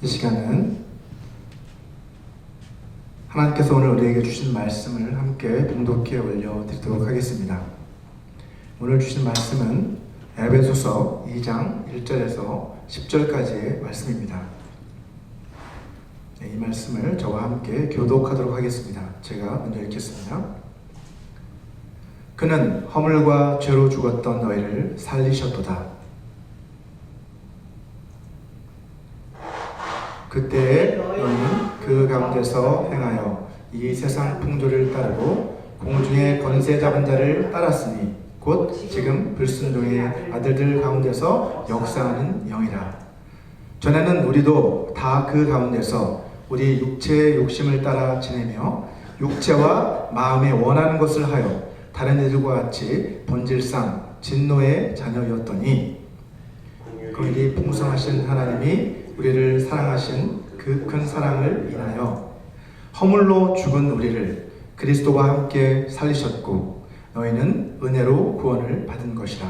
이 시간은 하나님께서 오늘 우리에게 주신 말씀을 함께 봉독해 올려드리도록 하겠습니다. 오늘 주신 말씀은 에베소서 2장 1절에서 10절까지의 말씀입니다. 이 말씀을 저와 함께 교독하도록 하겠습니다. 제가 먼저 읽겠습니다. 그는 허물과 죄로 죽었던 너희를 살리셨도다. 그때에 너희는 그 가운데서 행하여 이 세상 풍조를 따르고 공중의 권세 잡은 자를 따랐으니 곧 지금 불순종의 아들들 가운데서 역사하는 영이라. 전에는 우리도 다 그 가운데서 우리 육체의 욕심을 따라 지내며 육체와 마음에 원하는 것을 하여 다른 이들과 같이 본질상 진노의 자녀였더니 긍휼이 풍성하신 하나님이 우리를 사랑하신 그 큰 사랑을 인하여 허물로 죽은 우리를 그리스도와 함께 살리셨고 너희는 은혜로 구원을 받은 것이라.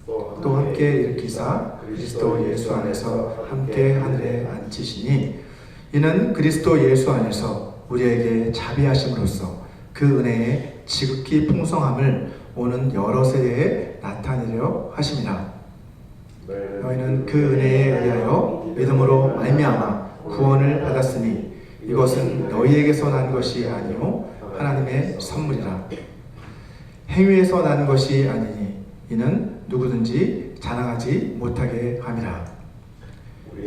또 함께 일으키사 그리스도 예수 안에서 함께 하늘에 앉히시니 이는 그리스도 예수 안에서 우리에게 자비하심으로써 그 은혜의 지극히 풍성함을 오는 여러 세대에 나타내려 하심이라. 너희는 그 은혜에 의하여 믿음으로 말미암아 구원을 받았으니 이것은 너희에게서 난 것이 아니요 하나님의 선물이라. 행위에서 난 것이 아니니 이는 누구든지 자랑하지 못하게 함이라.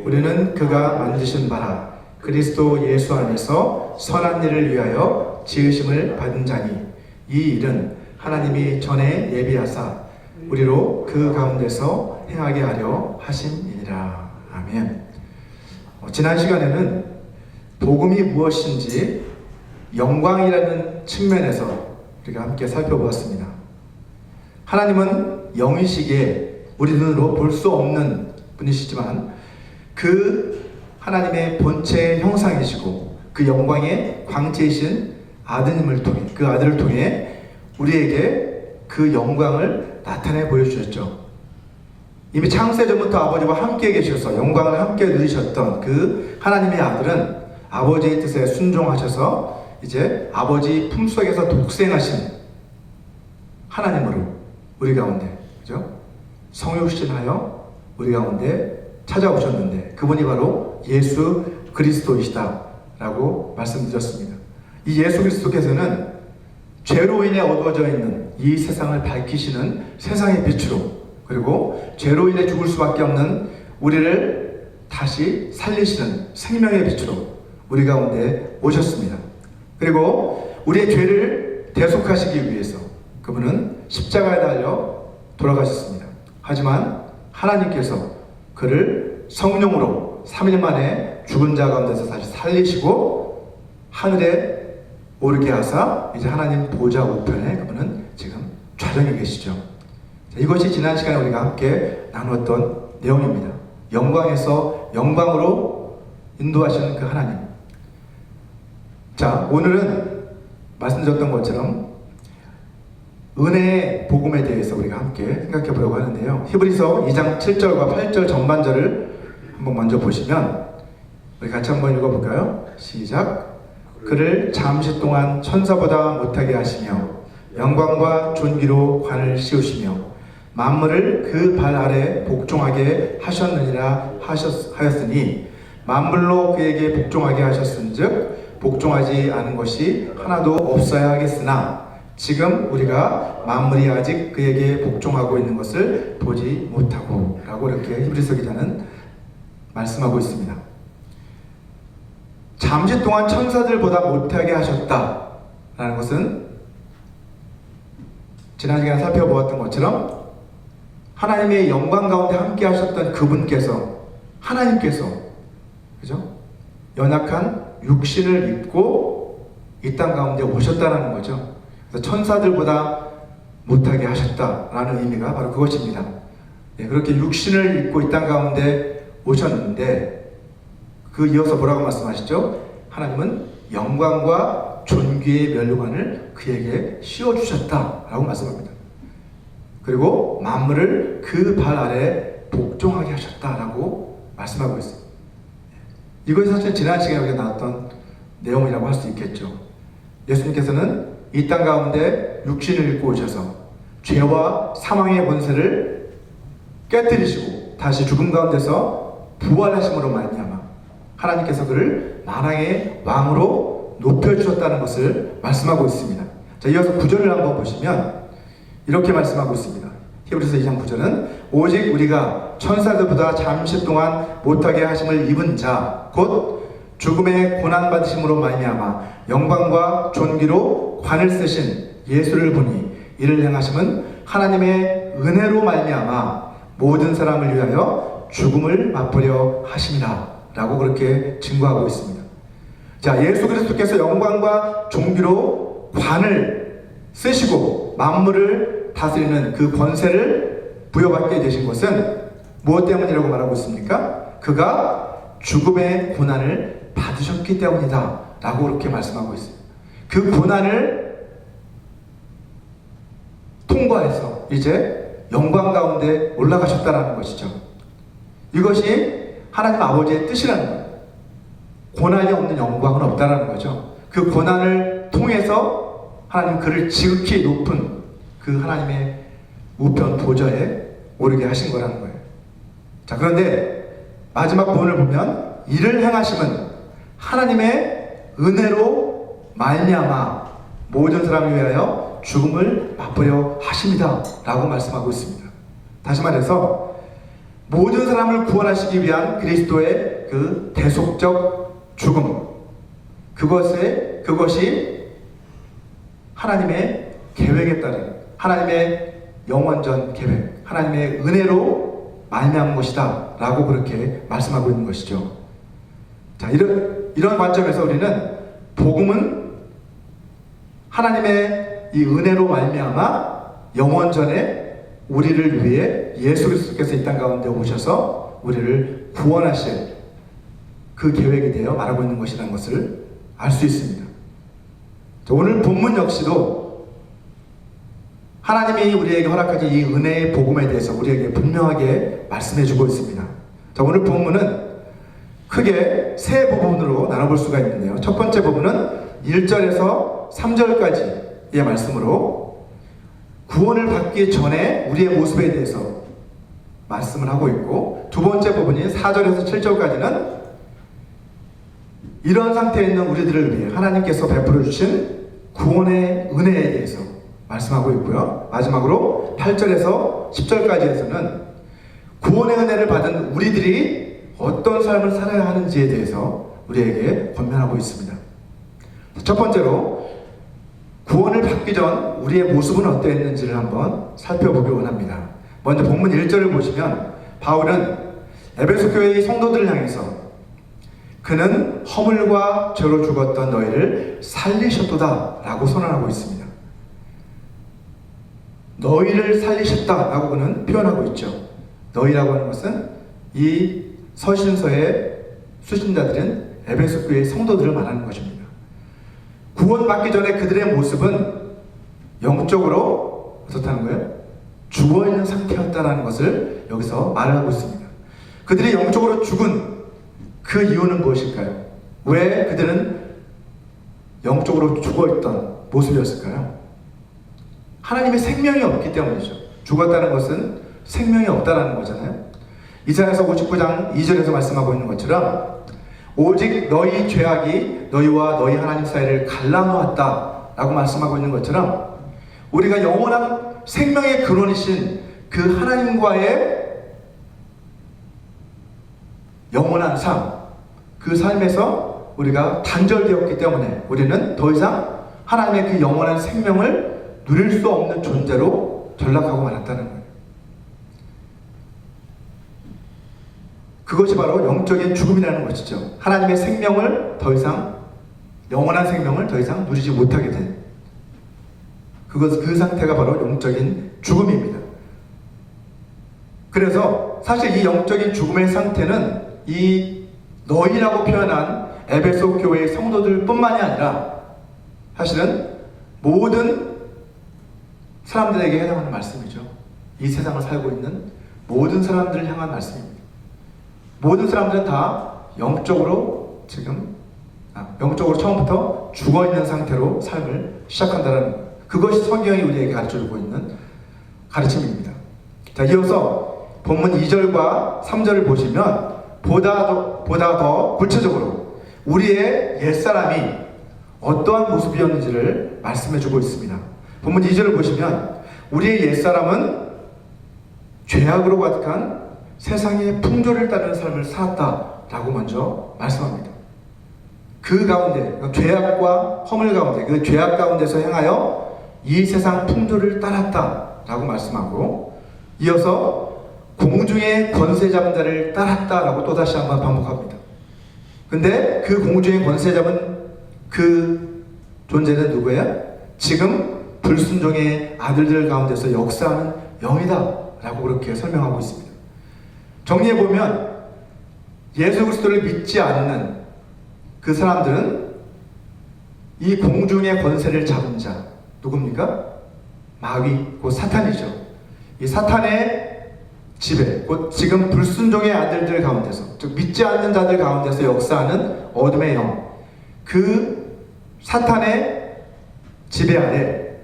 우리는 그가 만드신 바라 그리스도 예수 안에서 선한 일을 위하여 지으심을 받은 자니 이 일은 하나님이 전에 예비하사 우리로 그 가운데서 행하게 하려 하심이니라. 아멘. 지난 시간에는 복음이 무엇인지 영광이라는 측면에서 우리가 함께 살펴보았습니다. 하나님은 영이시기에 우리 눈으로 볼 수 없는 분이시지만 그 하나님의 본체의 형상이시고 그 영광의 광채이신 아드님을 통해 그 아들을 통해 우리에게 그 영광을 나타내 보여주셨죠. 이미 창세 전부터 아버지와 함께 계셔서 영광을 함께 누리셨던 그 하나님의 아들은 아버지의 뜻에 순종하셔서 이제 아버지 품속에서 독생하신 하나님으로 우리 가운데 그죠? 성육신하여 우리 가운데 찾아오셨는데 그분이 바로 예수 그리스도이시다라고 말씀드렸습니다. 이 예수 그리스도께서는 죄로 인해 어두워져 있는 이 세상을 밝히시는 세상의 빛으로 그리고 죄로 인해 죽을 수밖에 없는 우리를 다시 살리시는 생명의 빛으로 우리 가운데 오셨습니다. 그리고 우리의 죄를 대속하시기 위해서 그분은 십자가에 달려 돌아가셨습니다. 하지만 하나님께서 그를 성령으로 3일 만에 죽은 자 가운데서 다시 살리시고 하늘에 오르게 하사 이제 하나님 보좌 우편에 그분은 지금 좌정해 계시죠. 이것이 지난 시간에 우리가 함께 나누었던 내용입니다. 영광에서 영광으로 인도하시는 그 하나님. 자, 오늘은 말씀드렸던 것처럼 은혜의 복음에 대해서 우리가 함께 생각해 보려고 하는데요. 히브리서 2장 7절과 8절 전반절을 한번 먼저 보시면 우리 같이 한번 읽어볼까요? 시작. 그를 잠시 동안 천사보다 못하게 하시며 영광과 존귀로 관을 씌우시며 만물을 그 발 아래 복종하게 하셨느니라 하였으니 만물로 그에게 복종하게 하셨은즉 복종하지 않은 것이 하나도 없어야 하겠으나 지금 우리가 만물이 아직 그에게 복종하고 있는 것을 보지 못하고 라고 이렇게 히브리서 기자는 말씀하고 있습니다. 잠시 동안 천사들보다 못하게 하셨다라는 것은 지난 시간에 살펴보았던 것처럼 하나님의 영광 가운데 함께 하셨던 그분께서 하나님께서 그죠? 연약한 육신을 입고 이 땅 가운데 오셨다는 거죠. 그래서 천사들보다 못하게 하셨다라는 의미가 바로 그것입니다. 네, 그렇게 육신을 입고 이 땅 가운데 오셨는데 그 이어서 뭐라고 말씀하시죠? 하나님은 영광과 존귀의 면류관을 그에게 씌워주셨다라고 말씀합니다. 그리고 만물을 그 발 아래 복종하게 하셨다라고 말씀하고 있습니다. 이것이 사실 지난 시간에 우리가 나왔던 내용이라고 할 수 있겠죠. 예수님께서는 이 땅 가운데 육신을 입고 오셔서 죄와 사망의 권세를 깨뜨리시고 다시 죽음 가운데서 부활하심으로 말미암아 하나님께서 그를 만왕의 왕으로 높여주셨다는 것을 말씀하고 있습니다. 자, 이어서 9절을 한번 보시면 이렇게 말씀하고 있습니다. 히브리서 2장 9절은 오직 우리가 천사들보다 잠시 동안 못하게 하심을 입은 자 곧 죽음의 고난받으심으로 말미암아 영광과 존귀로 관을 쓰신 예수를 보니 이를 행하심은 하나님의 은혜로 말미암아 모든 사람을 위하여 죽음을 맛보려 하심이라 라고 그렇게 증거하고 있습니다. 자, 예수 그리스도께서 영광과 존귀로 관을 쓰시고 만물을 다스리는 그 권세를 부여받게 되신 것은 무엇 때문이라고 말하고 있습니까? 그가 죽음의 고난을 받으셨기 때문이다 라고 그렇게 말씀하고 있습니다. 그 고난을 통과해서 이제 영광 가운데 올라가셨다라는 것이죠. 이것이 하나님 아버지의 뜻이라는 거예요. 고난이 없는 영광은 없다라는 거죠. 그 고난을 통해서 하나님 그를 지극히 높은 그 하나님의 우편 보좌에 오르게 하신 거라는 거예요. 자, 그런데 마지막 부분을 보면 이를 행하심은 하나님의 은혜로 말미암아 모든 사람을 위하여 죽음을 맛보려 하십니다 라고 말씀하고 있습니다. 다시 말해서 모든 사람을 구원하시기 위한 그리스도의 그 대속적 죽음, 그것이 하나님의 계획에 따른 하나님의 영원전 계획, 하나님의 은혜로 말미암은 것이다 라고 그렇게 말씀하고 있는 것이죠. 자, 이런 관점에서 우리는 복음은 하나님의 이 은혜로 말미암아 영원전에 우리를 위해 예수 그리스도께서 이 땅 가운데 오셔서 우리를 구원하실 그 계획에 대해 말하고 있는 것이라는 것을 알 수 있습니다. 자, 오늘 본문 역시도 하나님이 우리에게 허락하신 이 은혜의 복음에 대해서 우리에게 분명하게 말씀해주고 있습니다. 자, 오늘 본문은 크게 세 부분으로 나눠볼 수가 있는데요. 첫 번째 부분은 1절에서 3절까지의 말씀으로 구원을 받기 전에 우리의 모습에 대해서 말씀을 하고 있고, 두 번째 부분인 4절에서 7절까지는 이런 상태에 있는 우리들을 위해 하나님께서 베풀어 주신 구원의 은혜에 대해서 말씀하고 있고요. 마지막으로 8절에서 10절까지에서는 구원의 은혜를 받은 우리들이 어떤 삶을 살아야 하는지에 대해서 우리에게 권면하고 있습니다. 첫 번째로 구원을 받기 전 우리의 모습은 어떠했는지를 한번 살펴보기 원합니다. 먼저 본문 1절을 보시면 바울은 에베소 교회의 성도들을 향해서 그는 허물과 죄로 죽었던 너희를 살리셨도다 라고 선언하고 있습니다. 너희를 살리셨다라고 그는 표현하고 있죠. 너희라고 하는 것은 이 서신서의 수신자들은 에베소 교회의 성도들을 말하는 것입니다. 구원받기 전에 그들의 모습은 영적으로 어떻다는 거예요? 죽어있는 상태였다는 것을 여기서 말하고 있습니다. 그들이 영적으로 죽은 그 이유는 무엇일까요? 왜 그들은 영적으로 죽어있던 모습이었을까요? 하나님의 생명이 없기 때문이죠. 죽었다는 것은 생명이 없다라는 거잖아요. 이사야서 59장 2절에서 말씀하고 있는 것처럼 오직 너희 죄악이 너희와 너희 하나님 사이를 갈라놓았다 라고 말씀하고 있는 것처럼 우리가 영원한 생명의 근원이신 그 하나님과의 영원한 삶, 그 삶에서 우리가 단절되었기 때문에 우리는 더 이상 하나님의 그 영원한 생명을 누릴 수 없는 존재로 전락하고 말았다는 거예요. 그것이 바로 영적인 죽음이라는 것이죠. 하나님의 생명을 더 이상, 영원한 생명을 더 이상 누리지 못하게 된 그 상태가 바로 영적인 죽음입니다. 그래서 사실 이 영적인 죽음의 상태는 이 너희라고 표현한 에베소 교회의 성도들 뿐만이 아니라 사실은 모든 사람들에게 해당하는 말씀이죠. 이 세상을 살고 있는 모든 사람들을 향한 말씀입니다. 모든 사람들은 다 영적으로 영적으로 처음부터 죽어있는 상태로 삶을 시작한다는 거예요. 그것이 성경이 우리에게 가르쳐주고 있는 가르침입니다. 자, 이어서 본문 2절과 3절을 보시면 보다 더 구체적으로 우리의 옛사람이 어떠한 모습이었는지를 말씀해주고 있습니다. 본문 2절을 보시면 우리의 옛사람은 죄악으로 가득한 세상의 풍조를 따르는 삶을 살았다라고 먼저 말씀합니다. 그 가운데, 죄악과 허물 가운데, 그 죄악 가운데서 행하여 이 세상 풍조를 따랐다라고 말씀하고, 이어서 공중의 권세 잡은 자를 따랐다라고 또다시 한번 반복합니다. 근데 그 공중의 권세 잡은 그 존재는 누구예요? 지금 불순종의 아들들 가운데서 역사하는 영이다 라고 그렇게 설명하고 있습니다. 정리해보면 예수 그리스도를 믿지 않는 그 사람들은 이 공중의 권세를 잡은 자 누굽니까? 마귀, 곧 사탄이죠. 이 사탄의 지배, 곧 지금 불순종의 아들들 가운데서, 즉 믿지 않는 자들 가운데서 역사하는 어둠의 영, 그 사탄의 지배 아래,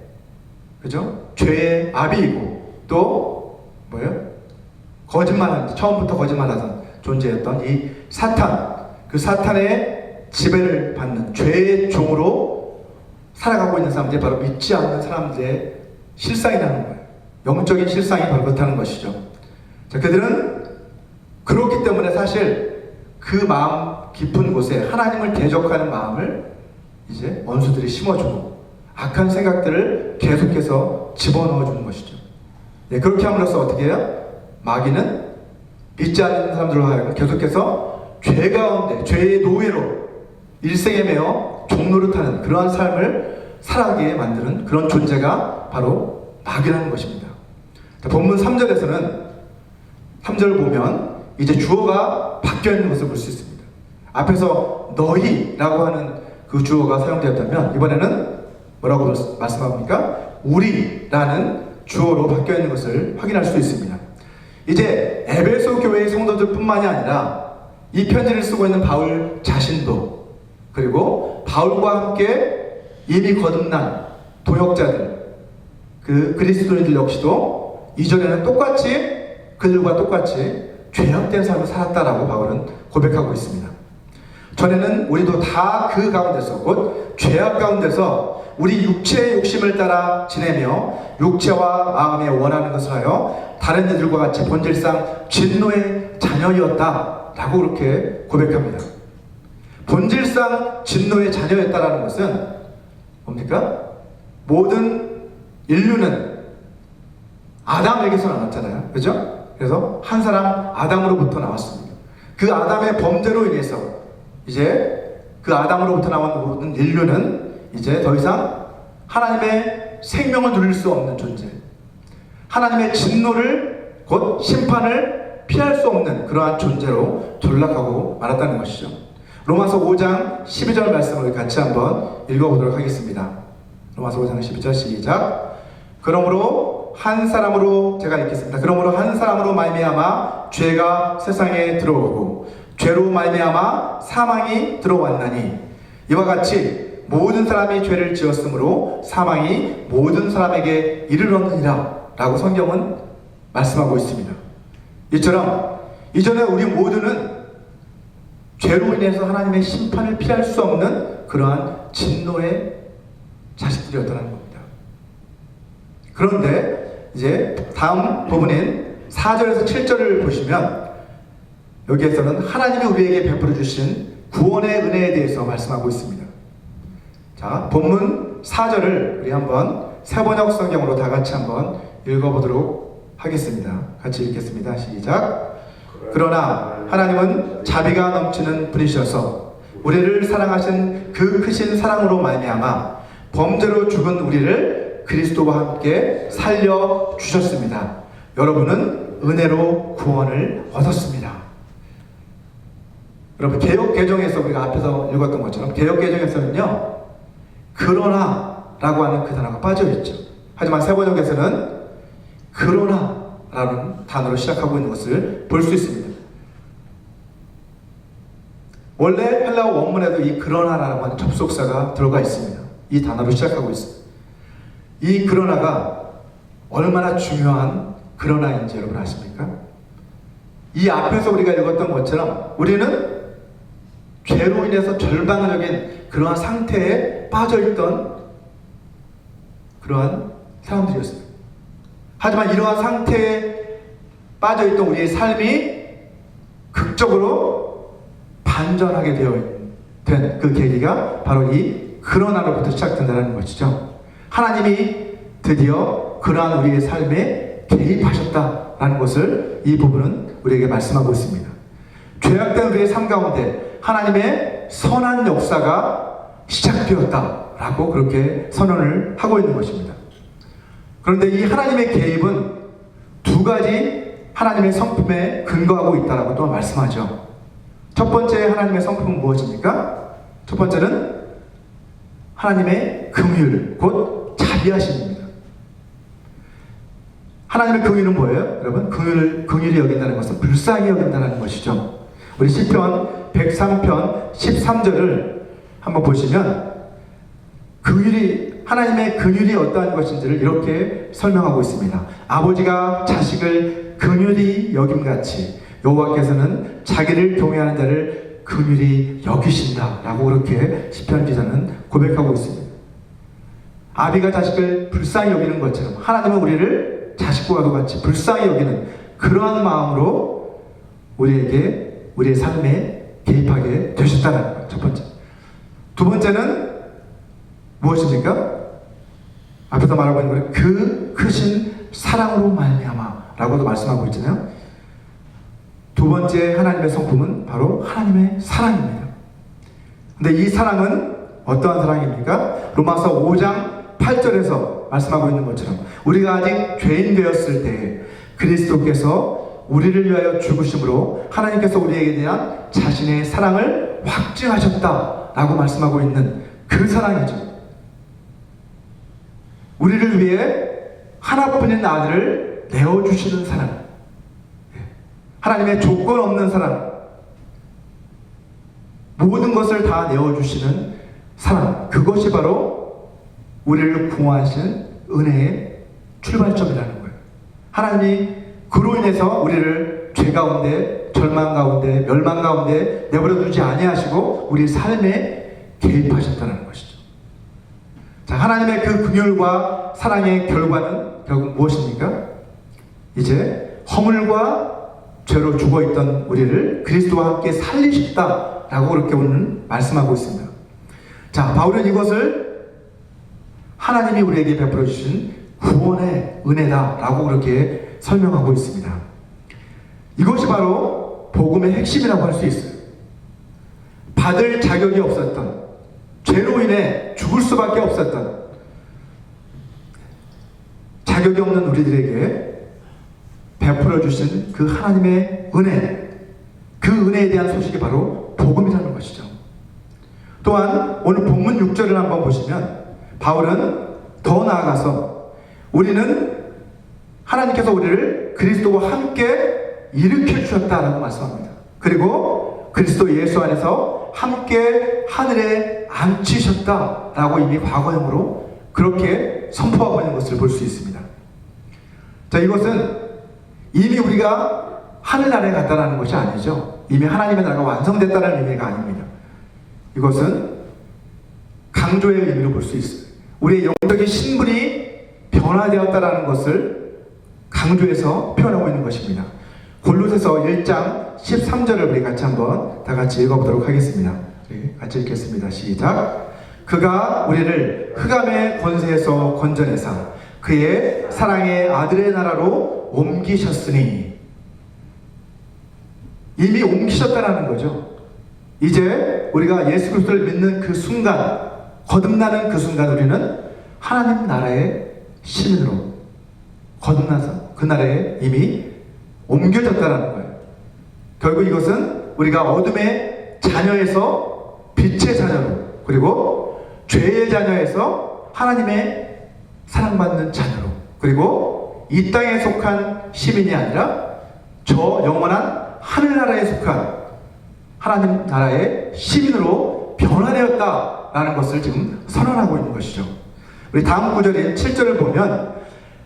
그죠? 죄의 아비이고 또 뭐예요? 거짓말하는, 처음부터 거짓말하던 존재였던 이 사탄, 그 사탄의 지배를 받는 죄의 종으로 살아가고 있는 사람들이 바로 믿지 않는 사람들의 실상이라는 거예요. 영적인 실상이 바로 그렇다는 것이죠. 자, 그들은 그렇기 때문에 사실 그 마음 깊은 곳에 하나님을 대적하는 마음을 이제 원수들이 심어주고 악한 생각들을 계속해서 집어넣어주는 것이죠. 네, 그렇게 함으로써 어떻게 해요? 마귀는 믿지 않는 사람들로 하여금 계속해서 죄 가운데, 죄의 노예로 일생에 매여 종노릇하는 그러한 삶을 살아가게 만드는 그런 존재가 바로 마귀라는 것입니다. 자, 본문 3절에서는 3절 보면 이제 주어가 바뀌어 있는 것을 볼 수 있습니다. 앞에서 너희라고 하는 그 주어가 사용되었다면 이번에는 뭐라고 말씀합니까? 우리라는 주어로 바뀌어 있는 것을 확인할 수 있습니다. 이제 에베소 교회의 성도들 뿐만이 아니라 이 편지를 쓰고 있는 바울 자신도, 그리고 바울과 함께 이미 거듭난 도역자들, 그 그리스도인들 역시도 이전에는 그들과 똑같이 죄악된 삶을 살았다라고 바울은 고백하고 있습니다. 전에는 우리도 다 그 가운데서, 곧 죄악 가운데서 우리 육체의 욕심을 따라 지내며 육체와 마음에 원하는 것을 하여 다른 이들과 같이 본질상 진노의 자녀였다라고 그렇게 고백합니다. 본질상 진노의 자녀였다라는 것은 뭡니까? 모든 인류는 아담에게서 나왔잖아요. 그죠? 그래서 한 사람 아담으로부터 나왔습니다. 그 아담의 범죄로 인해서 이제 그 아담으로부터 나온 모든 인류는 이제 더 이상 하나님의 생명을 누릴 수 없는 존재, 하나님의 진노를, 곧 심판을 피할 수 없는 그러한 존재로 전락하고 말았다는 것이죠. 로마서 5장 12절 말씀을 같이 한번 읽어보도록 하겠습니다. 로마서 5장 12절 시작. 그러므로 한 사람으로, 제가 읽겠습니다. 그러므로 한 사람으로 말미암아 죄가 세상에 들어오고 죄로 말미암아 사망이 들어왔나니 이와 같이 모든 사람이 죄를 지었으므로 사망이 모든 사람에게 이르렀느니라 라고 성경은 말씀하고 있습니다. 이처럼 이전에 우리 모두는 죄로 인해서 하나님의 심판을 피할 수 없는 그러한 진노의 자식들이었다는 겁니다. 그런데 이제 다음 부분인 4절에서 7절을 보시면 여기에서는 하나님이 우리에게 베풀어 주신 구원의 은혜에 대해서 말씀하고 있습니다. 자, 본문 4절을 우리 한번 세번역 성경으로 다 같이 한번 읽어보도록 하겠습니다. 같이 읽겠습니다. 시작. 그러나 하나님은 자비가 넘치는 분이셔서 우리를 사랑하신 그 크신 사랑으로 말미암아 범죄로 죽은 우리를 그리스도와 함께 살려 주셨습니다. 여러분은 은혜로 구원을 얻었습니다. 여러분, 개역개정에서 우리가 앞에서 읽었던 것처럼 개역개정에서는요 그러나 라고 하는 그 단어가 빠져있죠. 하지만 세번역에서는 그러나 라는 단어로 시작하고 있는 것을 볼 수 있습니다. 원래 헬라어 원문에도 이 그러나라고 하는 접속사가 들어가 있습니다. 이 단어로 시작하고 있습니다. 이 그러나가 얼마나 중요한 그러나인지 여러분 아십니까? 이 앞에서 우리가 읽었던 것처럼 우리는 죄로 인해서 절망적인 그러한 상태에 빠져있던 그러한 사람들이었습니다. 하지만 이러한 상태에 빠져있던 우리의 삶이 극적으로 반전하게 된 그 계기가 바로 이 그러나로부터 시작된다는 것이죠. 하나님이 드디어 그러한 우리의 삶에 개입하셨다라는 것을 이 부분은 우리에게 말씀하고 있습니다. 죄악된 우리의 삶 가운데 하나님의 선한 역사가 시작되었다라고 그렇게 선언을 하고 있는 것입니다. 그런데 이 하나님의 개입은 두 가지 하나님의 성품에 근거하고 있다라고 또 말씀하죠. 첫 번째 하나님의 성품은 무엇입니까? 첫 번째는 하나님의 긍휼, 곧 자비하심입니다. 하나님의 긍휼은 뭐예요? 여러분, 긍휼히 여긴다는 것은 불쌍히 여긴다는 것이죠. 우리 시편 103편 13절을 한번 보시면 하나님의 긍휼이 어떠한 것인지를 이렇게 설명하고 있습니다. 아버지가 자식을 긍휼히 여김같이 여호와께서는 자기를 경외하는 자를 긍휼히 여기신다라고 그렇게 시편 기자는 고백하고 있습니다. 아비가 자식을 불쌍히 여기는 것처럼 하나님은 우리를 자식과도 같이 불쌍히 여기는 그러한 마음으로 우리에게 우리의 삶에 개입하게 되셨다는 것, 첫 번째. 두 번째는 무엇입니까? 앞에서 말하고 있는 것은 그 크신 사랑으로 말미암아라고도 말씀하고 있잖아요. 두 번째 하나님의 성품은 바로 하나님의 사랑입니다. 근데 이 사랑은 어떠한 사랑입니까? 로마서 5장 8절에서 말씀하고 있는 것처럼 우리가 아직 죄인 되었을 때 그리스도께서 우리를 위하여 죽으심으로 하나님께서 우리에게 대한 자신의 사랑을 확증하셨다라고 말씀하고 있는 그 사랑이죠. 우리를 위해 하나뿐인 아들을 내어주시는 사랑, 하나님의 조건 없는 사랑, 모든 것을 다 내어주시는 사랑, 그것이 바로 우리를 구원하신 은혜의 출발점이라는 거예요. 하나님이 그로 인해서 우리를 죄 가운데, 절망 가운데, 멸망 가운데 내버려 두지 아니하시고 우리 삶에 개입하셨다는 것이죠. 자, 하나님의 그 긍휼과 사랑의 결과는 결국 무엇입니까? 이제 허물과 죄로 죽어있던 우리를 그리스도와 함께 살리셨다라고 그렇게 오늘 말씀하고 있습니다. 자, 바울은 이것을 하나님이 우리에게 베풀어 주신 구원의 은혜다라고 그렇게 설명하고 있습니다. 이것이 바로 복음의 핵심이라고 할 수 있어요. 받을 자격이 없었던, 죄로 인해 죽을 수밖에 없었던 자격이 없는 우리들에게 베풀어 주신 그 하나님의 은혜, 그 은혜에 대한 소식이 바로 복음이라는 것이죠. 또한 오늘 본문 6절을 한번 보시면 바울은 더 나아가서 우리는 하나님께서 우리를 그리스도와 함께 일으켜 주셨다라고 말씀합니다. 그리고 그리스도 예수 안에서 함께 하늘에 앉히셨다라고 이미 과거형으로 그렇게 선포하고 있는 것을 볼 수 있습니다. 자, 이것은 이미 우리가 하늘나라에 갔다는 것이 아니죠. 이미 하나님의 나라가 완성됐다는 의미가 아닙니다. 이것은 강조의 의미로 볼 수 있어요. 우리의 영적인 신분이 변화되었다는 것을 강조해서 표현하고 있는 것입니다. 골로새서 1장 13절을 우리 같이 한번 다 같이 읽어보도록 하겠습니다. 우리 같이 읽겠습니다. 시작. 그가 우리를 흑암의 권세에서 건져내사 그의 사랑의 아들의 나라로 옮기셨으니, 이미 옮기셨다라는 거죠. 이제 우리가 예수 그리스도를 믿는 그 순간, 거듭나는 그 순간 우리는 하나님 나라의 시민으로 거듭나서 그 나라에 이미 옮겨졌다는 거예요. 결국 이것은 우리가 어둠의 자녀에서 빛의 자녀로, 그리고 죄의 자녀에서 하나님의 사랑받는 자녀로, 그리고 이 땅에 속한 시민이 아니라 저 영원한 하늘나라에 속한 하나님 나라의 시민으로 변화되었다라는 것을 지금 선언하고 있는 것이죠. 우리 다음 구절인 7절을 보면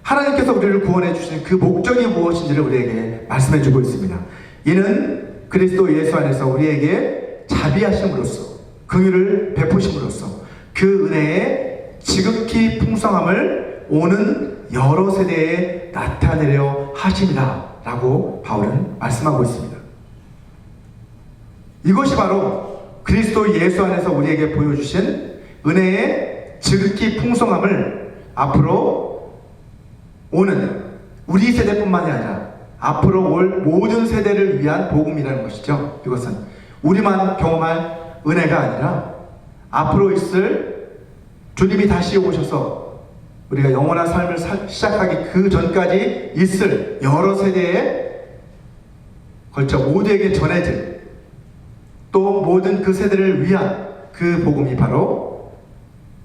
하나님께서 우리를 구원해 주신 그 목적이 무엇인지를 우리에게 말씀해 주고 있습니다. 이는 그리스도 예수 안에서 우리에게 자비하심으로써 긍휼을 베푸심으로써 그 은혜의 지극히 풍성함을 오는 여러 세대에 나타내려 하심이라 라고 바울은 말씀하고 있습니다. 이것이 바로 그리스도 예수 안에서 우리에게 보여주신 은혜의 지극히 풍성함을 앞으로 오는 우리 세대뿐만이 아니라 앞으로 올 모든 세대를 위한 복음이라는 것이죠. 이것은 우리만 경험할 은혜가 아니라 앞으로 있을 주님이 다시 오셔서 우리가 영원한 삶을 시작하기 그 전까지 있을 여러 세대에 걸쳐 모두에게 전해질 또 모든 그 세대를 위한 그 복음이 바로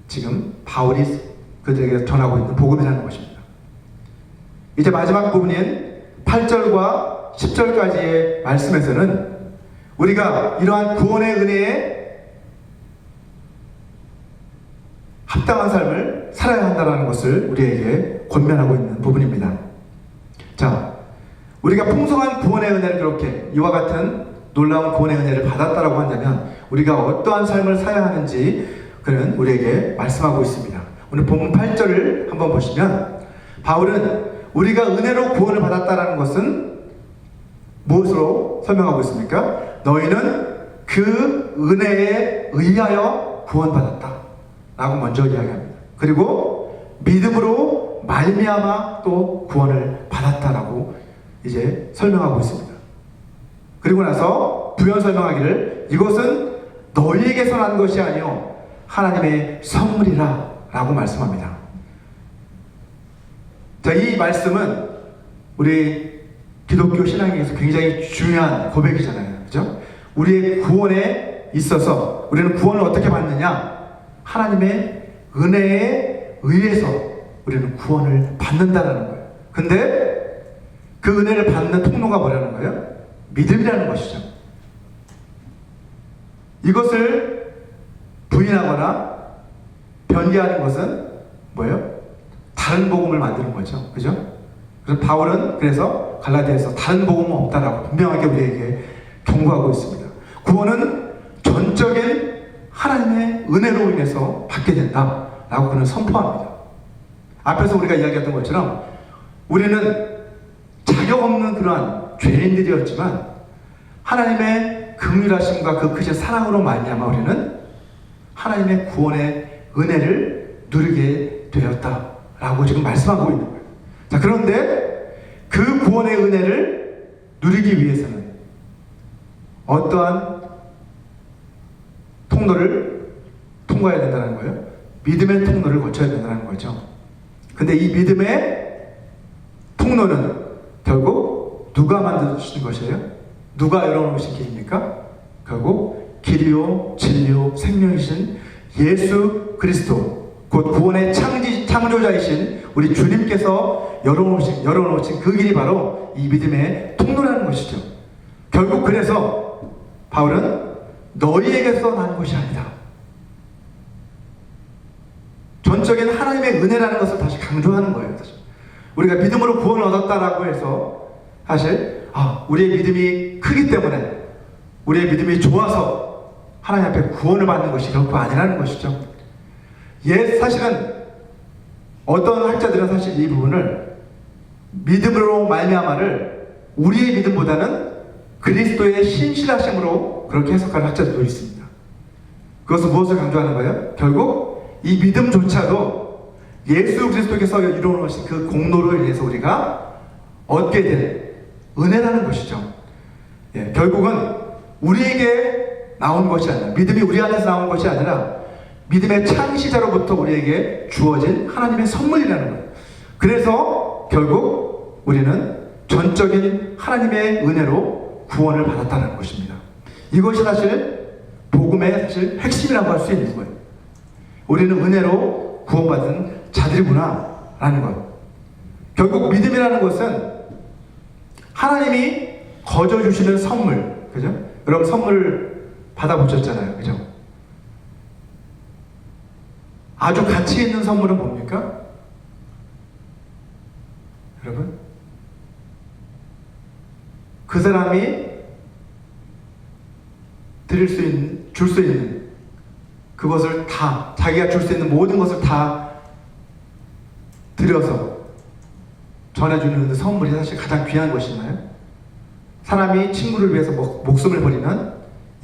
지금 바울이 그들에게 전하고 있는 복음이라는 것입니다. 이제 마지막 부분인 8절과 10절까지의 말씀에서는 우리가 이러한 구원의 은혜에 합당한 삶을 살아야 한다는 것을 우리에게 권면하고 있는 부분입니다. 자, 우리가 풍성한 구원의 은혜를 그렇게 이와 같은 놀라운 구원의 은혜를 받았다라고 한다면 우리가 어떠한 삶을 살아야 하는지 그는 우리에게 말씀하고 있습니다. 오늘 본문 8절을 한번 보시면 바울은 우리가 은혜로 구원을 받았다라는 것은 무엇으로 설명하고 있습니까? 너희는 그 은혜에 의하여 구원받았다 라고 먼저 이야기합니다. 그리고 믿음으로 말미암아 또 구원을 받았다라고 이제 설명하고 있습니다. 그리고 나서 부연 설명하기를 이것은 너희에게서 난 것이 아니요 하나님의 선물이라 라고 말씀합니다. 자, 이 말씀은 우리 기독교 신앙에서 굉장히 중요한 고백이잖아요. 그죠? 우리의 구원에 있어서 우리는 구원을 어떻게 받느냐? 하나님의 은혜에 의해서 우리는 구원을 받는다는 거예요. 근데 그 은혜를 받는 통로가 뭐라는 거예요? 믿음이라는 것이죠. 이것을 부인하거나 변개하는 것은 뭐예요? 다른 복음을 만드는 거죠. 그죠? 그래서 바울은 그래서 갈라디아에서 다른 복음은 없다라고 분명하게 우리에게 경고하고 있습니다. 구원은 전적인 하나님의 은혜로 인해서 받게 된다라고 그는 선포합니다. 앞에서 우리가 이야기했던 것처럼 우리는 자격 없는 그러한 죄인들이었지만 하나님의 긍휼하심과 그 크신 사랑으로 말미암아 우리는 하나님의 구원의 은혜를 누리게 되었다라고 지금 말씀하고 있는 거예요. 자, 그런데 그 구원의 은혜를 누리기 위해서는 어떠한 통로를 통과해야 된다는 거예요? 믿음의 통로를 거쳐야 된다는 거죠. 근데 이 믿음의 통로는 결국 누가 만드신 것이에요? 누가 열어놓으신 길입니까? 결국 길이요 진리요 생명이신 예수 그리스도 곧 구원의 창조자이신 우리 주님께서 열어놓으신 그 길이 바로 이 믿음의 통로라는 것이죠. 결국 그래서 바울은 너희에게서 난 것이 아니다. 전적인 하나님의 은혜라는 것을 다시 강조하는 거예요. 사실. 우리가 믿음으로 구원을 얻었다라고 해서 사실 우리의 믿음이 크기 때문에 우리의 믿음이 좋아서 하나님 앞에 구원을 받는 것이 결코 아니라는 것이죠. 사실은 어떤 학자들은 사실 이 부분을 믿음으로 말미암아를 우리의 믿음보다는 그리스도의 신실하심으로 그렇게 해석하는 학자들도 있습니다. 그것은 무엇을 강조하는 거예요? 결국 이 믿음조차도 예수 그리스도께서 이루어놓으신 그 공로로 인해서 우리가 얻게 된 은혜라는 것이죠. 결국은 우리에게 나온 것이 아니라 믿음이 우리 안에서 나온 것이 아니라 믿음의 창시자로부터 우리에게 주어진 하나님의 선물이라는 거예요. 그래서 결국 우리는 전적인 하나님의 은혜로 구원을 받았다는 것입니다. 이것이 사실 복음의 사실 핵심이라고 할 수 있는 거예요. 우리는 은혜로 구원받은 자들이구나 라는 것. 결국 믿음이라는 것은 하나님이 거저 주시는 선물, 그죠? 여러분 선물 받아보셨잖아요. 그죠? 아주 가치 있는 선물은 뭡니까? 여러분? 그 사람이 줄 수 있는 그것을 다, 자기가 줄 수 있는 모든 것을 다 드려서 전해주는 그 선물이 사실 가장 귀한 것이나요? 사람이 친구를 위해서 목숨을 버리면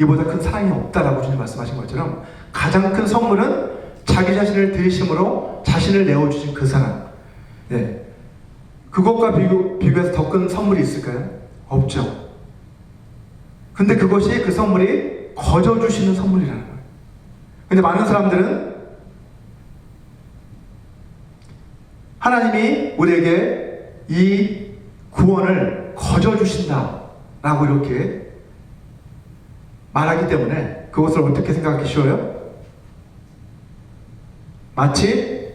이보다 큰 사랑이 없다라고 주님 말씀하신 것처럼 가장 큰 선물은 자기 자신을 들이심으로 자신을 내어주신 그 사람. 네. 그것과 비교해서 더 큰 선물이 있을까요? 없죠. 근데 그것이 그 선물이 거저 주시는 선물이라는 거예요. 근데 많은 사람들은 하나님이 우리에게 이 구원을 거저 주신다 라고 이렇게 말하기 때문에 그것을 어떻게 생각하기 쉬워요? 마치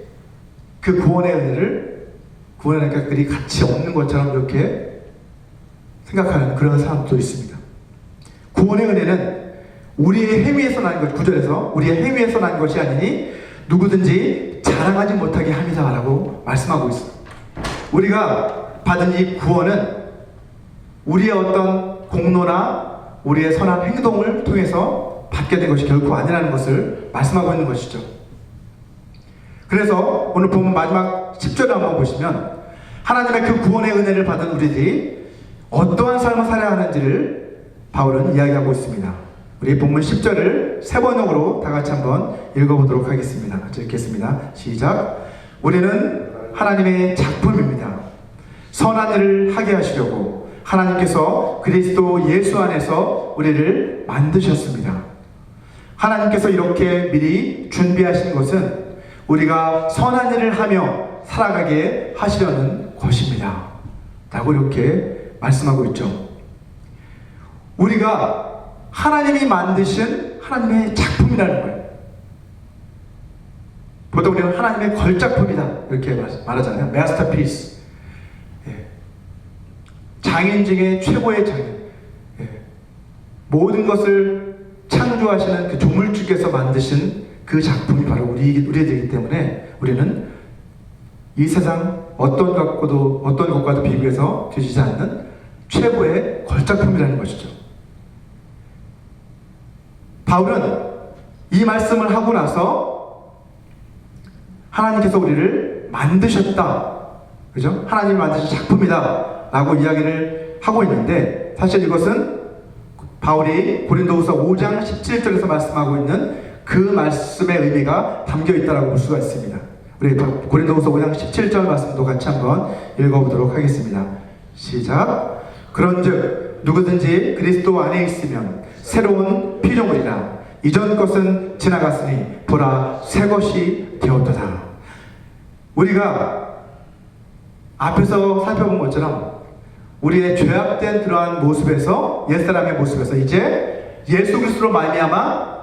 그 구원의 은혜가 그리 가치 없는 것처럼 이렇게 생각하는 그런 사람도 있습니다. 구원의 은혜는 우리의 행위에서 난 것, 9절에서 우리의 행위에서 난 것이 아니니 누구든지 자랑하지 못하게 합니다 라고 말씀하고 있어요. 우리가 받은 이 구원은 우리의 어떤 공로나 우리의 선한 행동을 통해서 받게 된 것이 결코 아니라는 것을 말씀하고 있는 것이죠. 그래서 오늘 본문 마지막 10절을 한번 보시면 하나님의 그 구원의 은혜를 받은 우리들이 어떠한 삶을 살아야 하는지를 바울은 이야기하고 있습니다. 우리 본문 10절을 세 번역으로 다 같이 한번 읽어보도록 하겠습니다. 같이 읽겠습니다. 시작. 우리는 하나님의 작품입니다. 선한 일을 하게 하시려고 하나님께서 그리스도 예수 안에서 우리를 만드셨습니다. 하나님께서 이렇게 미리 준비하신 것은 우리가 선한 일을 하며 살아가게 하시려는 것입니다 라고 이렇게 말씀하고 있죠. 우리가 하나님이 만드신 하나님의 작품이라는 거예요. 보통 우리는 하나님의 걸작품이다 이렇게 말하잖아요. 마스터피스. 예. 장인 중에 최고의 장인. 예. 모든 것을 창조하시는 그 조물주께서 만드신 그 작품이 바로 우리들이기 때문에 우리는 이 세상 어떤 것과도 비교해서 되지 않는 최고의 걸작품이라는 것이죠. 바울은 이 말씀을 하고 나서 하나님께서 우리를 만드셨다, 그죠? 하나님이 만드신 작품이다 라고 이야기를 하고 있는데 사실 이것은 바울이 고린도후서 5장 17절에서 말씀하고 있는 그 말씀의 의미가 담겨 있다고 볼 수가 있습니다. 우리 고린도후서 5장 17절 말씀도 같이 한번 읽어보도록 하겠습니다. 시작. 그런즉 누구든지 그리스도 안에 있으면 새로운 피조물이라 이전 것은 지나갔으니 보라 새 것이 되었도다. 우리가 앞에서 살펴본 것처럼 우리의 죄악된 그러한 모습에서 옛사람의 모습에서 이제 예수 그리스도로 말미암아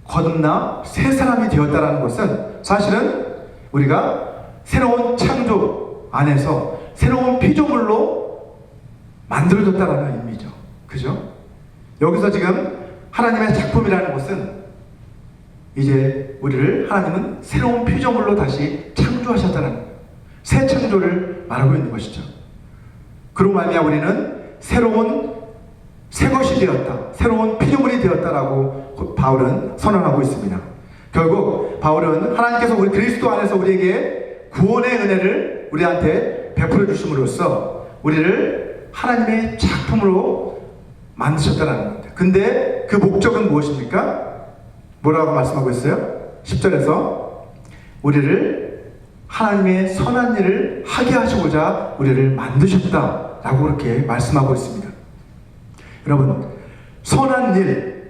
거듭나 새 사람이 되었다는 것은 사실은 우리가 새로운 창조 안에서 새로운 피조물로 만들어졌다는 의미죠. 그죠? 여기서 지금 하나님의 작품이라는 것은 이제 우리를 하나님은 새로운 피조물로 다시 창조하셨다는 거예요. 새 창조를 말하고 있는 것이죠. 그로 말미암아 우리는 새로운 새 것이 되었다, 새로운 피조물이 되었다라고 바울은 선언하고 있습니다. 결국 바울은 하나님께서 우리 그리스도 안에서 우리에게 구원의 은혜를 우리한테 베풀어 주심으로써 우리를 하나님의 작품으로 만드셨다는 겁니다. 근데 그 목적은 무엇입니까? 뭐라고 말씀하고 있어요? 10절에서 우리를 하나님의 선한 일을 하게 하시고자 우리를 만드셨다라고 그렇게 말씀하고 있습니다. 여러분, 선한 일,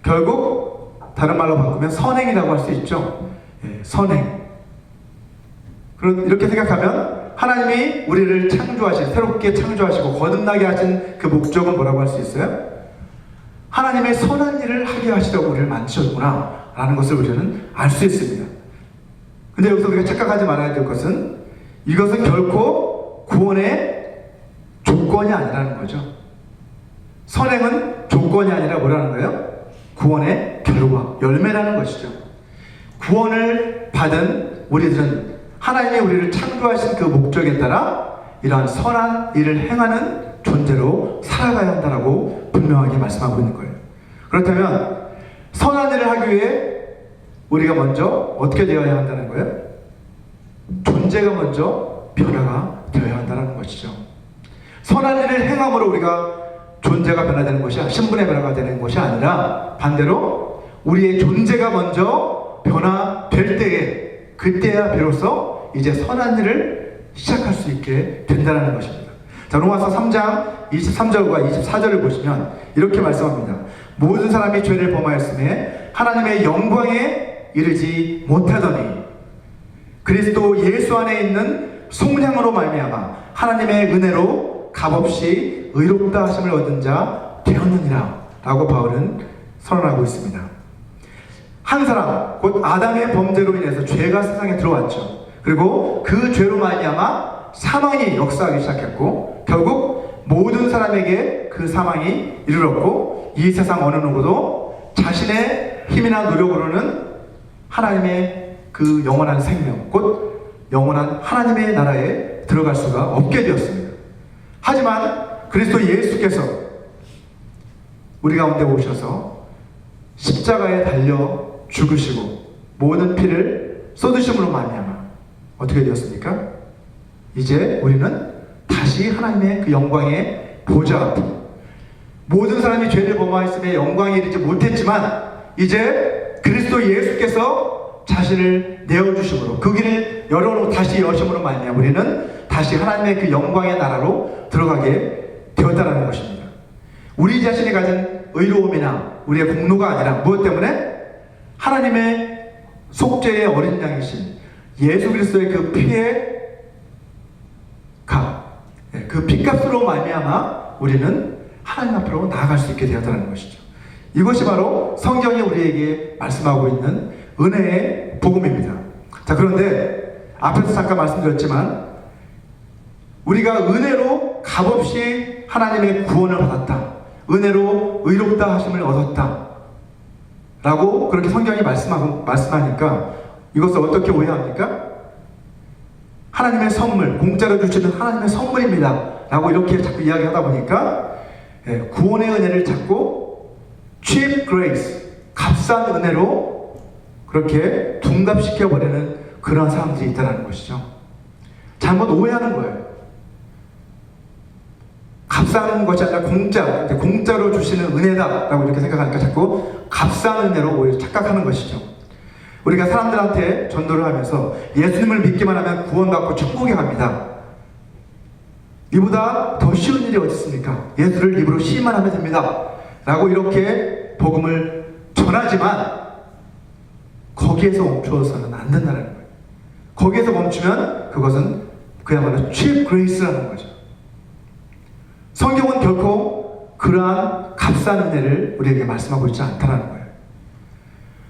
결국 다른 말로 바꾸면 선행이라고 할 수 있죠. 예, 선행. 이렇게 생각하면 하나님이 우리를 새롭게 창조하시고 거듭나게 하신 그 목적은 뭐라고 할 수 있어요? 하나님의 선한 일을 하게 하시려고 우리를 만드셨구나 라는 것을 우리는 알 수 있습니다. 근데 여기서 우리가 착각하지 말아야 될 것은 이것은 결코 구원의 조건이 아니라는 거죠. 선행은 조건이 아니라 뭐라는 거예요? 구원의 결과, 열매라는 것이죠. 구원을 받은 우리들은 하나님이 우리를 창조하신 그 목적에 따라 이러한 선한 일을 행하는 존재로 살아가야 한다라고 분명하게 말씀하고 있는 거예요. 그렇다면 선한 일을 하기 위해 우리가 먼저 어떻게 되어야 한다는 거예요? 존재가 먼저 변화가 되어야 한다는 것이죠. 선한 일을 행함으로 우리가 존재가 변화되는 것이 신분의 변화가 되는 것이 아니라 반대로 우리의 존재가 먼저 변화될 때에 그때야 비로소 이제 선한 일을 시작할 수 있게 된다는 것입니다. 자, 로마서 3장 23절과 24절을 보시면 이렇게 말씀합니다. 모든 사람이 죄를 범하였음에 하나님의 영광에 이르지 못하더니 그리스도 예수 안에 있는 속량으로 말미암아 하나님의 은혜로 값없이 의롭다 하심을 얻은 자 되었느니라 라고 바울은 선언하고 있습니다. 한 사람, 곧 아담의 범죄로 인해서 죄가 세상에 들어왔죠. 그리고 그 죄로 말미암아 사망이 역사하기 시작했고 결국 모든 사람에게 그 사망이 이르렀고 이 세상 어느 누구도 자신의 힘이나 노력으로는 하나님의 그 영원한 생명, 곧 영원한 하나님의 나라에 들어갈 수가 없게 되었습니다. 하지만 그리스도 예수께서 우리 가운데 오셔서 십자가에 달려 죽으시고 모든 피를 쏟으심으로 말미암아 어떻게 되었습니까? 이제 우리는 다시 하나님의 그 영광의 보좌 앞에 모든 사람이 죄를 범하였음에 영광에 이르지 못했지만 이제 그리스도 예수께서 자신을 내어주심으로 그 길을 열어놓고 다시 여심으로 말미암아 우리는 다시 하나님의 그 영광의 나라로 들어가게 되었다는 것입니다. 우리 자신이 가진 의로움이나 우리의 공로가 아니라 무엇 때문에? 하나님의 속죄의 어린 양이신 예수 그리스도의 그 피의 값, 그 피값으로 말미암아 우리는 하나님 앞으로 나아갈 수 있게 되었다는 것이죠. 이것이 바로 성경이 우리에게 말씀하고 있는 은혜의 복음입니다. 자, 그런데 앞에서 잠깐 말씀드렸지만 우리가 은혜로 값없이 하나님의 구원을 받았다, 은혜로 의롭다 하심을 얻었다 라고 그렇게 성경이 말씀하니까 이것을 어떻게 오해합니까? 하나님의 선물, 공짜로 주시는 하나님의 선물입니다 라고 이렇게 자꾸 이야기하다 보니까 구원의 은혜를 자꾸 cheap grace, 값싼 은혜로 그렇게 둔갑시켜버리는 그런 사람들이 있다는 것이죠. 잘못 오해하는 거예요. 값싼 것이 아니라 공짜로 주시는 은혜다 라고 이렇게 생각하니까 자꾸 값싼 은혜로 오히려 착각하는 것이죠. 우리가 사람들한테 전도를 하면서 예수님을 믿기만 하면 구원받고 천국에 갑니다. 이보다 더 쉬운 일이 어디 있습니까? 예수를 입으로 시인만 하면 됩니다 라고 이렇게 복음을 전하지만 거기에서 멈추어서는 안 된다는 거예요. 거기에서 멈추면 그것은 그야말로 cheap grace라는 거죠. 성경은 결코 그러한 값싼 은혜를 우리에게 말씀하고 있지 않다는 거예요.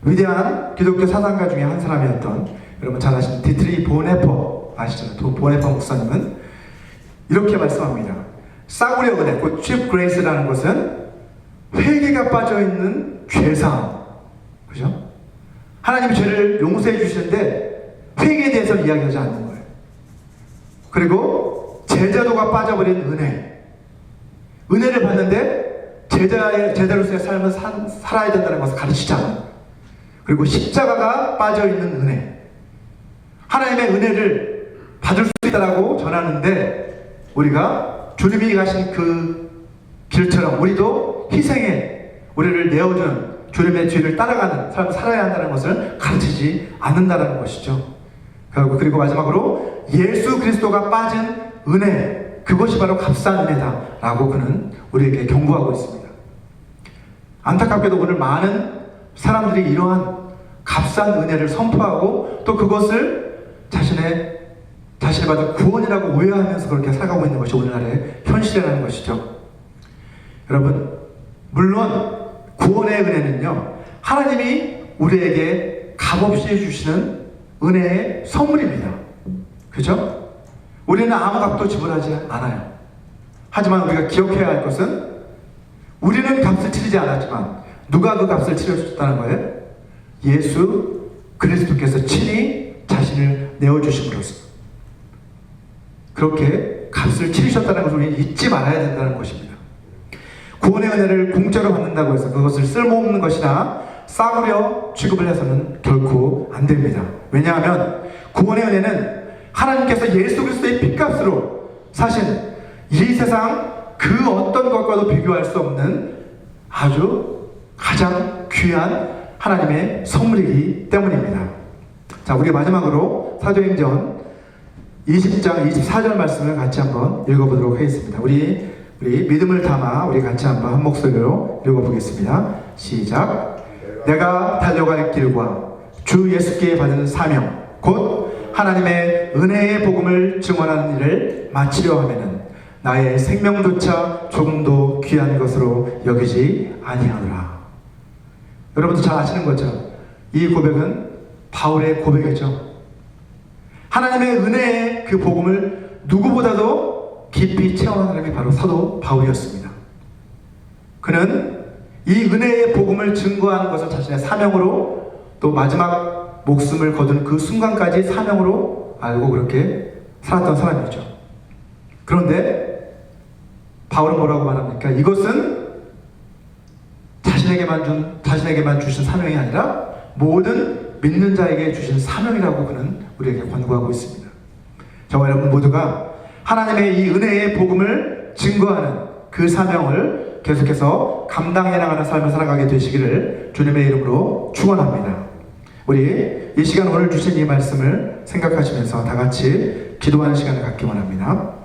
위대한 기독교 사상가 중에 한 사람이었던 여러분 잘 아시는 디트리 보네퍼 아시잖아요. 보네퍼 목사님은 이렇게 말씀합니다. 싸구려 은혜, 곧 cheap grace라는 것은 회개가 빠져있는 죄사함, 그죠? 하나님이 죄를 용서해 주시는데 회개에 대해서 이야기하지 않는 거예요. 그리고 제자도가 빠져버린 은혜를 받는데 제자로서의 삶을 살아야 된다는 것을 가르치지 않아요. 그리고 십자가가 빠져있는 은혜, 하나님의 은혜를 받을 수 있다라고 전하는데 우리가 주님이 가신 그 길처럼 우리도 희생에 우리를 내어주는 주님의 뒤를 따라가는 삶을 살아야 한다는 것을 가르치지 않는다는 것이죠. 그리고 마지막으로 예수 그리스도가 빠진 은혜, 그것이 바로 값싼 은혜다 라고 그는 우리에게 경고하고 있습니다. 안타깝게도 오늘 많은 사람들이 이러한 값싼 은혜를 선포하고 또 그것을 자신이 받은 구원이라고 오해하면서 그렇게 살아가고 있는 것이 오늘날의 현실이라는 것이죠. 여러분, 물론 구원의 은혜는요, 하나님이 우리에게 값없이 해주시는 은혜의 선물입니다. 그죠? 우리는 아무 값도 지불하지 않아요. 하지만 우리가 기억해야 할 것은 우리는 값을 치르지 않았지만 누가 그 값을 치러줬다는 거예요? 예수 그리스도께서 친히 자신을 내어주심으로써 그렇게 값을 치르셨다는 것을 우리는 잊지 말아야 된다는 것입니다. 구원의 은혜를 공짜로 받는다고 해서 그것을 쓸모없는 것이나 싸구려 취급을 해서는 결코 안 됩니다. 왜냐하면 구원의 은혜는 하나님께서 예수 그리스도의 핏값으로 사신 이 세상 그 어떤 것과도 비교할 수 없는 아주 가장 귀한 하나님의 선물이기 때문입니다. 자, 우리 마지막으로 사도행전 20장 24절 말씀을 같이 한번 읽어보도록 하겠습니다. 우리 믿음을 담아 우리 같이 한번 한 목소리로 읽어보겠습니다. 시작. 내가 달려갈 길과 주 예수께 받은 사명 곧 하나님의 은혜의 복음을 증언하는 일을 마치려 하면은 나의 생명조차 조금도 귀한 것으로 여기지 아니하노라. 여러분도 잘 아시는 거죠? 이 고백은 바울의 고백이죠. 하나님의 은혜의 그 복음을 누구보다도 깊이 체험한 사람이 바로 사도 바울이었습니다. 그는 이 은혜의 복음을 증거하는 것을 자신의 사명으로 또 마지막 목숨을 거둔 그 순간까지 사명으로 알고 그렇게 살았던 사람이죠. 그런데 바울은 뭐라고 말합니까? 이것은 자신에게만 주신 사명이 아니라 모든 믿는 자에게 주신 사명이라고 그는 우리에게 권고하고 있습니다. 저와 여러분 모두가 하나님의 이 은혜의 복음을 증거하는 그 사명을 계속해서 감당해 나가는 삶을 살아가게 되시기를 주님의 이름으로 축원합니다. 우리 이 시간 오늘 주신 이 말씀을 생각하시면서 다 같이 기도하는 시간을 갖기 원합니다.